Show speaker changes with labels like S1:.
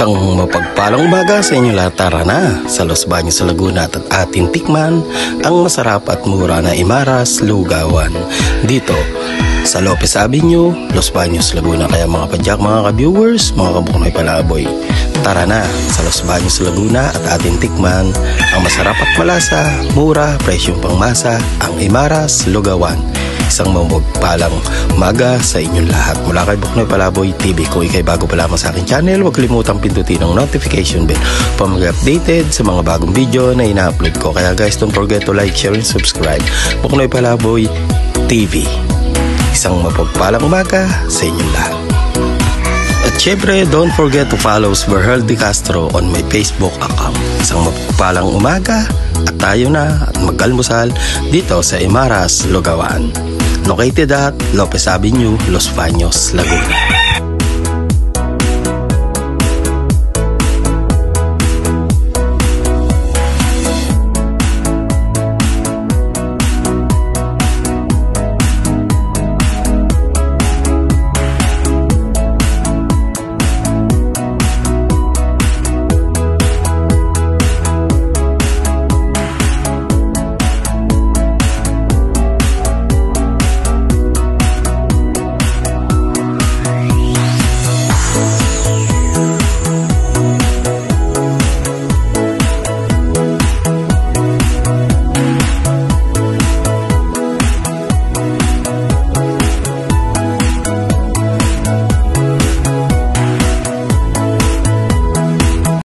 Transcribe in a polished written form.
S1: Isang mapagpalang umaga sa inyo lahat. Tara na sa Los Baños, Laguna at ating tikman ang masarap at mura na Imaras Lugawan dito sa Lopez Avenue, Los Baños, Laguna. Kaya mga padyak, mga ka-viewers, mga kabuknoy palaboy, tara na sa Los Baños, Laguna at ating tikman ang masarap at malasa, mura, presyong pangmasa, ang Imaras Lugawan. Isang mapagpalang umaga sa inyong lahat. Mula kay Buknoy Palaboy TV. Kung ikay bago pa lamang sa aking channel, huwag kalimutang pindutin ang notification bell para mag-updated sa mga bagong video na ina-upload ko. Kaya guys, don't forget to like, share, and subscribe. Buknoy Palaboy TV. Isang mapagpalang umaga sa inyong lahat. At syempre, don't forget to follow Sverhel De Castro on my Facebook account. Isang mapagpalang umaga at tayo na at mag-almusal dito sa Imaras Lugawan. Located at Lopez Avenue, Los Baños, Laguna.